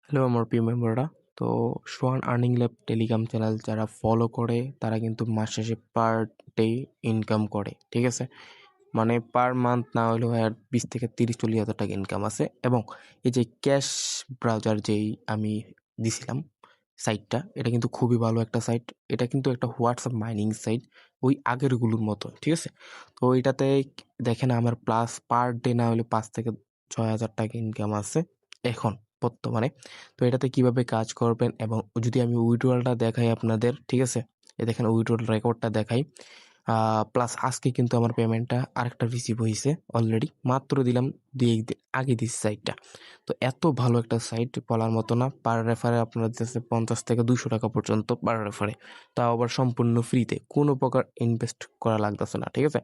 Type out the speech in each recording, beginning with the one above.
Hello আমার প্রিয় মেম্বাররা। তো swan earning lab telegram channel যারা ফলো করে তারা কিন্তু মাস শেষে পার ডে ইনকাম করে, ঠিক আছে? মানে পার মান্থ না হলেও আর 20 থেকে 30-40 হাজার টাকা ইনকাম আছে। এবং এই যে ক্যাশ ব্রাউজার যেই আমি দিছিলাম সাইটটা, এটা কিন্তু খুবই ভালো একটা সাইট। এটা কিন্তু একটা হোয়াটসঅ্যাপ মাইনিং সাইট, ওই আগেরগুলোর মতো, ঠিক আছে? তো এটাতে দেখেন আমার প্লাস পার ডে না হলে 5 থেকে 6 হাজার টাকা ইনকাম আছে এখন বর্তমানে। তো এটাতে কিভাবে কাজ করবেন এবং যদি আমি উইথড্রলটা দেখাই আপনাদের, ঠিক আছে? এ দেখেন উইথড্রল রেকর্ডটা দেখাই। প্লাস আজকে কিন্তু আমার পেমেন্টটা আরেকটা রিসিভ হয়েছে অলরেডি, মাত্র দিলাম 2 দিন আগে দিচ্ছি সাইটটা। তো এত ভালো একটা সাইট বলার মতো না। পার রেফারে আপনার দিতেছে 50 থেকে 200 টাকা পর্যন্ত পার রেফারে, তাও আবার সম্পূর্ণ ফ্রিতে, কোনো প্রকার ইনভেস্ট করা লাগতেছে না, ঠিক আছে?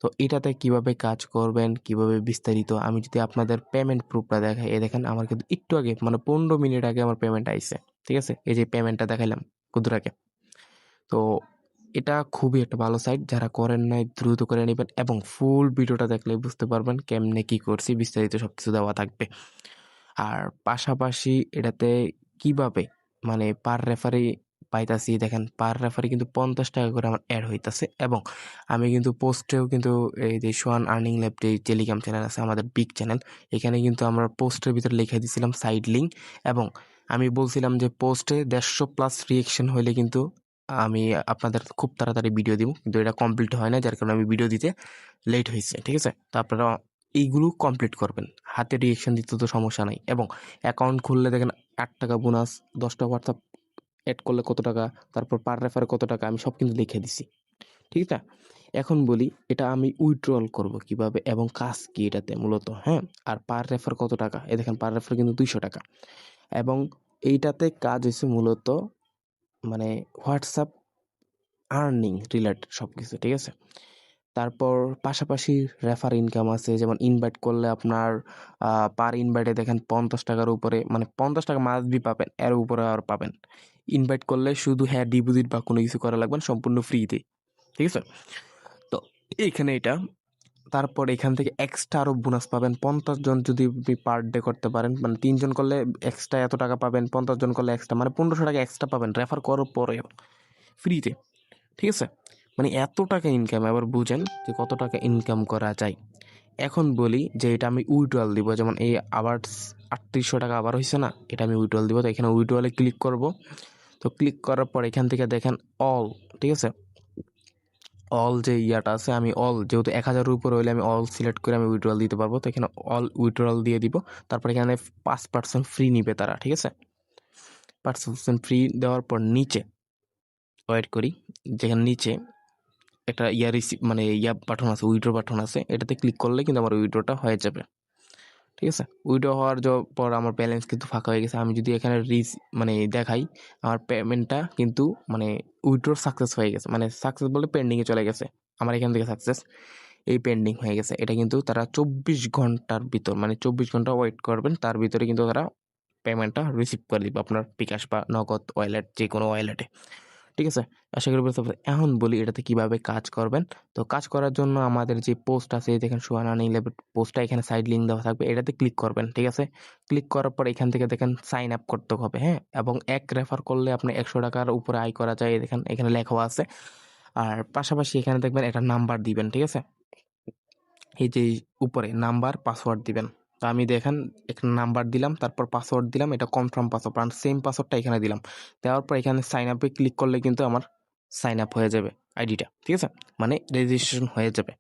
তো এটাতে কিভাবে কাজ করবেন, কিভাবে বিস্তারিত আমি যদি আপনাদের পেমেন্ট প্রুফটা দেখাই, এ দেখেন আমার কিন্তু একটু আগে মানে 15 মিনিট আগে আমার পেমেন্ট আইছে, ঠিক আছে? এই যে পেমেন্টটা দেখাইলাম ক্ষুদ্র আগে। তো এটা খুবই একটা ভালো সাইট, যারা করেন নাই দ্রুত করে নেবেন এবং ফুল ভিডিওটা দেখলে বুঝতে পারবেন কেমনে কি করছি, বিস্তারিত সবকিছু দেওয়া থাকবে। আর পাশাপাশি এটাতে কিভাবে মানে পার রেফারি পাইতাছি, দেখেন পার রেফারি কিন্তু 50 টাকা করে আমার অ্যাড হইতাছে। এবং আমি কিন্তু পোস্টেও কিন্তু এই যে সোয়ান আর্নিং ল্যাব যে টেলিগ্রাম চ্যানেল আছে আমাদের বিগ চ্যানেল, এখানে কিন্তু আমরা পোস্টের ভিতরে লিখে দিয়েছিলাম সাইড লিঙ্ক। এবং আমি বলছিলাম যে পোস্টে 150+ রিয়েকশন হইলে কিন্তু আমি আপনাদের খুব তাড়াতাড়ি ভিডিও দিব, কিন্তু এটা কমপ্লিট হয় না, যার কারণে আমি ভিডিও দিতে লেট হয়েছে, ঠিক আছে? তো আপনারা এইগুলো কমপ্লিট করবেন, হাতে রিয়েকশন দিতে তো সমস্যা নাই। এবং অ্যাকাউন্ট খুললে দেখেন 8 টাকা বোনাস, 10টা হোয়াটসঅ্যাপ অ্যাড করলে কত টাকা, তারপর পার রেফারে কত টাকা, আমি সব কিন্তু লিখে দিছি, ঠিক আছে? এখন বলি এটা আমি উইথড্রল করব কিভাবে এবং কাজ কি এটাতে মূলত, হ্যাঁ? আর পার রেফার কত টাকা, এ দেখেন পার রেফার কিন্তু 200 টাকা। এবং এইটাতে কাজ হচ্ছে মূলত মানে হোয়াটসঅ্যাপ আর্নিং রিলেটেড সব কিছু, ঠিক আছে? তারপর পাশাপাশি রেফার ইনকাম আছে, যেমন ইনভাইট করলে আপনার পার ইনভাইটে দেখেন 50 টাকার উপরে, মানে 50 টাকা মাস্ট বি পাবেন, এর উপরে আর পাবেন। ইনভাইট করলে শুধু হ্যাঁ ডিপোজিট বা কোনো কিছু করা লাগবে না, সম্পূর্ণ ফ্রিতে, ঠিক আছে? তো এইখানে এটা, তারপর এখান থেকে এক্সট্রা আরও বোনাস পাবেন। 50 জন যদি আপনি পার ডে করতে পারেন, মানে 3 জন করলে এক্সট্রা এত টাকা পাবেন, 50 জন করলে এক্সট্রা মানে 1500 টাকা এক্সট্রা পাবেন রেফার করার পরে ফ্রিতে, ঠিক আছে? মানে এত টাকা ইনকাম, এবার বুঝেন যে কত টাকা ইনকাম করা যায়। এখন বলি যে এটা আমি উইথড্রল দিব, যেমন এই আবার 3800 টাকা আবার হয়েছে না, এটা আমি উইথড্রল দিব। তো এখানে উইথড্রলে ক্লিক করব। তো ক্লিক করার পর এখান থেকে দেখেন অল, ঠিক আছে? অল যে ইয়াটা আছে, আমি অল যেহেতু 1000-এর উপর হইলে আমি অল সিলেক্ট করে আমি উইথড্রল দিতে পারবো। তো এখানে অল উইথড্রল দিয়ে দিব। তারপর এখানে 5% ফ্রি নিবে তারা, ঠিক আছে? 5% ফ্রি দেওয়ার পর নিচে ওয়েট করি, যেখানে নিচে একটা ইয়া রিসিভ মানে ইয়া বাটন আছে, উইড্রো বাটন আছে, এটাতে ক্লিক করলে কিন্তু আমার উইড্রোটা হয়ে যাবে, ঠিক আছে? উইড্রো হওয়ার পর আমার ব্যালেন্স কিন্তু ফাঁকা হয়ে গেছে। আমি যদি এখানে মানে দেখাই, আমার পেমেন্টটা কিন্তু মানে উইড্রোর সাকসেস হয়ে গেছে, মানে সাকসেস বলে পেন্ডিংয়ে চলে গেছে আমার এখান থেকে সাকসেস, এই পেন্ডিং হয়ে গেছে। এটা কিন্তু তারা 24 ঘন্টার ভিতর, মানে 24 ঘন্টা ওয়েট করবেন, তার ভিতরে কিন্তু তারা পেমেন্টটা রিসিভ করে দিবে আপনার বিকাশ বা নগদ ওয়ালেট, যে কোনো ওয়ালেটে, ঠিক আছে? আশা করি বুঝতে পারছেন। এখন বলি এটাতে কিভাবে কাজ করবেন। তো কাজ করার জন্য আমাদের যে পোস্ট আছে, দেখেন সুহানা নীলের পোস্টটা, এখানে সাইড লিঙ্ক দেওয়া থাকবে, এটাতে ক্লিক করবেন, ঠিক আছে? ক্লিক করার পর এখান থেকে দেখেন সাইন আপ করতে হবে, হ্যাঁ? এবং এক রেফার করলে আপনি 100 টাকার উপরে আয় করা যায়, দেখেন এখানে লেখাও আছে। আর পাশাপাশি এখানে দেখবেন একটা নাম্বার দিবেন, ঠিক আছে? এই যে উপরে নাম্বার পাসওয়ার্ড দিবেন। তো আমি দেখেন একটা নাম্বার দিলাম, তারপর পাসওয়ার্ড দিলাম, এটা কনফার্ম পাসওয়ার্ড, সেম পাসওয়ার্ডটা এখানে দিলাম। দেওয়ার পর এখানে সাইন আপে ক্লিক করলে কিন্তু আমার সাইন আপ হয়ে যাবে আইডিটা, ঠিক আছে? মানে রেজিস্ট্রেশন হয়ে যাবে।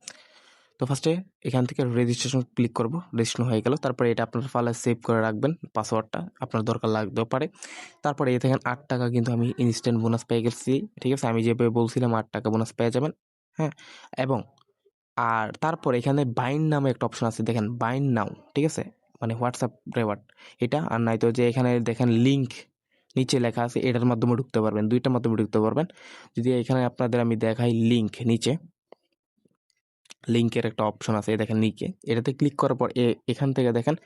তো ফার্স্টে এখান থেকে রেজিস্ট্রেশন ক্লিক করব, রেজিস্ট্রেশন হয়ে গেল। তারপরে এটা আপনার ফাইলে সেভ করে রাখবেন, পাসওয়ার্ডটা আপনার দরকার লাগতেও পারে। তারপরে এই দেখেন 8 টাকা কিন্তু আমি ইনস্ট্যান্ট বোনাস পেয়ে গেছি, ঠিক আছে? আমি যেভাবে বলছিলাম 8 টাকা বোনাস পেয়ে যাবেন, হ্যাঁ? এবং আর তারপর এখানে বাইন্ড নামে একটা অপশন আছে, দেখেন বাইন্ড নাও, ঠিক আছে? মানে হোয়াটসঅ্যাপ রেওয়ার্ড এটা, আর নয়তো যে এখানে দেখেন লিঙ্ক নিচে লেখা আছে, এটার মাধ্যমে ঢুকতে পারবেন, দুইটার মাধ্যমে ঢুকতে পারবেন। যদি এখানে আপনাদের আমি দেখাই লিঙ্ক, নিচে লিঙ্কের একটা অপশন আছে, দেখেন নিচে, এটাতে ক্লিক করার পর এখান থেকে দেখেন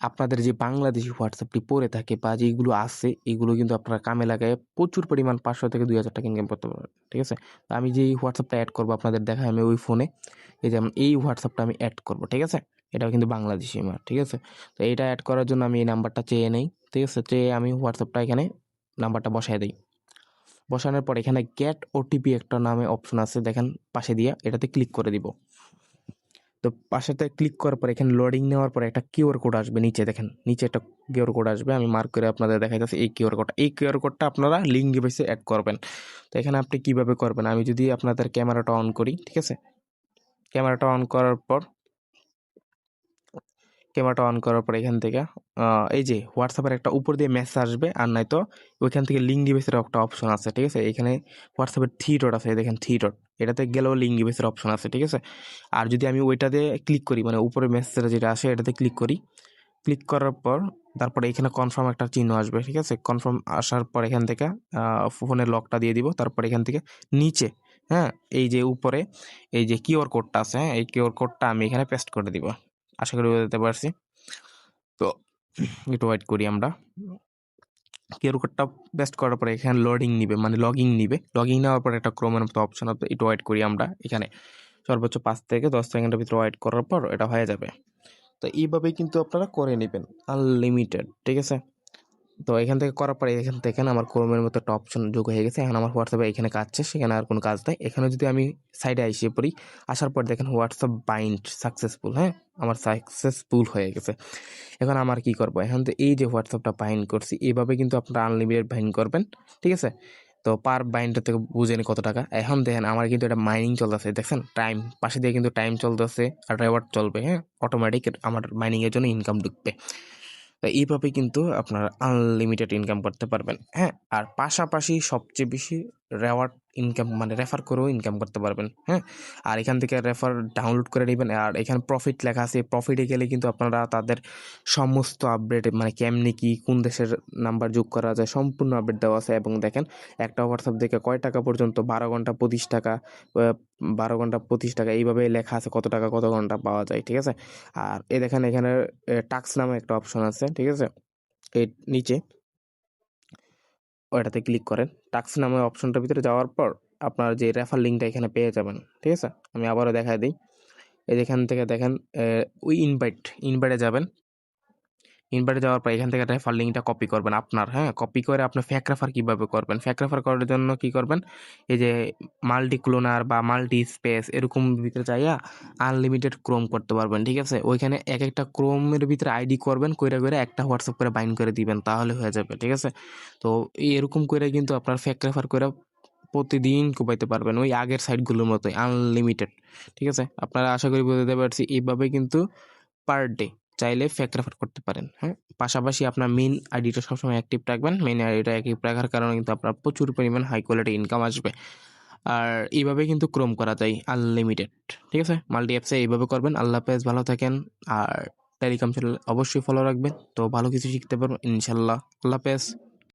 আপনাদের যে বাংলাদেশি হোয়াটসঅ্যাপটি পড়ে থাকে বা যেগুলো আছে, এগুলো কিন্তু আপনারা কামে লাগায় প্রচুর পরিমাণ 500 থেকে 2000 টাকা ইনকাম করতে পারবেন, ঠিক আছে? তো আমি যে হোয়াটসঅ্যাপটা অ্যাড করবো আপনাদের দেখায়, আমি ওই ফোনে এই যেমন এই হোয়াটসঅ্যাপটা আমি অ্যাড করবো, ঠিক আছে? এটাও কিন্তু বাংলাদেশি আমার, ঠিক আছে? তো এটা অ্যাড করার জন্য আমি এই নাম্বারটা চেয়ে নেই, ঠিক আছে? যে আমি হোয়াটসঅ্যাপটা এখানে নাম্বারটা বসায় দেই। বসানোর পর এখানে গেট ওটিপি একটা নামে অপশন আছে দেখেন পাশে দিয়া, এটাতে ক্লিক করে দিব। তো পাশেতে ক্লিক করার পর এখানে লোডিং নেওয়ার পরে একটা কিউআর কোড আসবে নিচে, দেখেন নিচে একটা কিউআর কোড আসবে, আমি মার্ক করে আপনাদের দেখাইতেছি এই কিউআর কোডটা। এই কিউআর কোডটা আপনারা লিঙ্ক ডিভাইসে অ্যাড করবেন। তো এখানে আপনি কিভাবে করবেন, আমি যদি আপনাদের ক্যামেরাটা অন করি, ঠিক আছে? ক্যামেরাটা অন করার পর এখান থেকে এই যে হোয়াটসঅ্যাপের একটা উপর দিয়ে মেসেজ আসবে, আর নয়তো ওইখান থেকে লিঙ্ক ডিভাইসের একটা অপশন আছে, ঠিক আছে? এখানে হোয়াটসঅ্যাপের থ্রি ডট আছে, দেখেন থ্রি ডট, এটাতে গেলেও লিঙ্ক ডিভাইসের অপশন আছে, ঠিক আছে? আর যদি আমি ওইটাতে ক্লিক করি, মানে উপরে মেসেজটা যেটা আসে এটাতে ক্লিক করি, ক্লিক করার পর তারপরে এখানে কনফার্ম একটা চিহ্ন আসবে, ঠিক আছে? কনফার্ম আসার পর এখান থেকে ফোনের লকটা দিয়ে দিব। তারপর এখান থেকে নিচে, হ্যাঁ, এই যে উপরে এই যে কিউআর কোডটা আছে, হ্যাঁ, এই কিউআর কোডটা আমি এখানে পেস্ট করে দিব। আশা করি বুঝতে পারছি। তো একটু ওয়েট করি আমরা। কিউআর কোডটা পেস্ট করার পরে এখানে লোডিং নিবে, মানে লগইন নিবে। লগইন নেওয়ার পর একটা ক্রোমের মতো অপশন আছে, একটু ওয়েট করি আমরা। এখানে সর্বোচ্চ 5 থেকে 10 সেকেন্ডের ভিতরে ওয়েট করার পর এটা হয়ে যাবে। তো এইভাবেই কিন্তু আপনারা করে নেবেন আনলিমিটেড, ঠিক আছে? তো এখান থেকে করার পরে এখান থেকে আমার ক্রোমের মতো একটা অপশন যোগ হয়ে গেছে। এখন আমার হোয়াটসঅ্যাপে এখানে কাজ শেষ, সেখানে আর কোনো কাজ নাই। এখানে যদি আমি সাইডে এসে পড়ি, আসার পর দেখেন হোয়াটসঅ্যাপ বাইন্ড সাকসেসফুল, হ্যাঁ? আমার সাকসেসফুল হয়ে গেছে। এখন আমার কি করব? এখন তো এই যে হোয়াটসঅ্যাপটা বাইন্ড করছি, এভাবে কিন্তু আপনারা আনলিমিটেড বাইন্ড করবেন, ঠিক আছে? তো পার বাইন্ডার থেকে বুঝেনি কত টাকা। এখন দেখেন আমার কিন্তু এটা মাইনিং চলতেছে, দেখছেন? টাইম পাশে দিয়ে কিন্তু টাইম চলতেছে আর রেওয়ার্ড চলবে, হ্যাঁ? অটোমেটিক আমার মাইনিংয়ের জন্য ইনকাম ঢুকবে। তো এইভাবে কিন্তু আপনারা আনলিমিটেড ইনকাম করতে পারবেন, হ্যাঁ? আর পাশাপাশি সবচেয়ে বেশি রেওয়ার্ড ইনকাম, মানে রেফার করেও ইনকাম করতে পারবেন, হ্যাঁ? আর এখান থেকে রেফার ডাউনলোড করে নেবেন। আর এখানে প্রফিট লেখা আছে, প্রফিটে গেলে কিন্তু আপনারা তাদের সমস্ত আপডেট, মানে কেমনি কি কোন দেশের নাম্বার যোগ করা যায় সম্পূর্ণ আপডেট দেওয়া আছে। এবং দেখেন একটা হোয়াটসঅ্যাপ থেকে কয় টাকা পর্যন্ত, 12 ঘন্টা 25 টাকা, 12 ঘন্টা 25 টাকা, এইভাবে লেখা আছে কত টাকা কত ঘন্টা পাওয়া যায়, ঠিক আছে? আর দেখেন এখানে টাস্ক নামে একটা অপশন আছে, ঠিক আছে? এর নিচে ওইটাতে ক্লিক করেন। টাস্ক নামে অপশনটার ভিতরে যাওয়ার পর আপনার যে রেফার লিঙ্কটা এখানে পেয়ে যাবেন, ঠিক আছে? আমি আবারও দেখায় দিই। এই যে এখান থেকে দেখেন ওই ইনভাইটে যাবেন। ইনভাইটে যাওয়ার পর এখান থেকে রেফার লিঙ্কটা কপি করবেন আপনার, হ্যাঁ? কপি করে আপনি ফেক রেফার কীভাবে করবেন? ফেক রেফার করার জন্য কী করবেন? এই যে মাল্টি ক্লোনার বা মাল্টি স্পেস এরকম ভিতরে যাইয়া আনলিমিটেড ক্রোম করতে পারবেন, ঠিক আছে? ওইখানে একটা ক্রোমের ভিতরে আইডি করবেন, কইরা একটা হোয়াটসঅ্যাপ করে বাইন্ড করে দিবেন, তাহলে হয়ে যাবে, ঠিক আছে? তো এরকম করে কিন্তু আপনার ফেক রেফার করে প্রতিদিন কোপাইতে পারবেন ওই আগের সাইটগুলোর মতোই আনলিমিটেড, ঠিক আছে? আপনারা আশা করি বুঝতে পারছি। এইভাবে কিন্তু পার ডে চাইলে ফেক রেফার করতে পারেন, হ্যাঁ? পাশাপাশি আপনার মেইন আইডিটা সবসময় অ্যাক্টিভ রাখবেন। মেইন আইডিটা অ্যাক্টিভ রাখার কারণে কিন্তু আপনার প্রচুর পরিমাণ হাই কোয়ালিটি ইনকাম আসবে। আর এইভাবে কিন্তু ক্রোম করা যায় আনলিমিটেড, ঠিক আছে? মাল্টি অ্যাপসে এইভাবে করবেন। আল্লাহ হাফেজ, ভালো থাকেন। আর টেলিগ্রাম চ্যানেল অবশ্যই ফলো রাখবেন, তো ভালো কিছু শিখতে পারবেন ইনশাল্লাহ। আল্লাহ হাফেজ।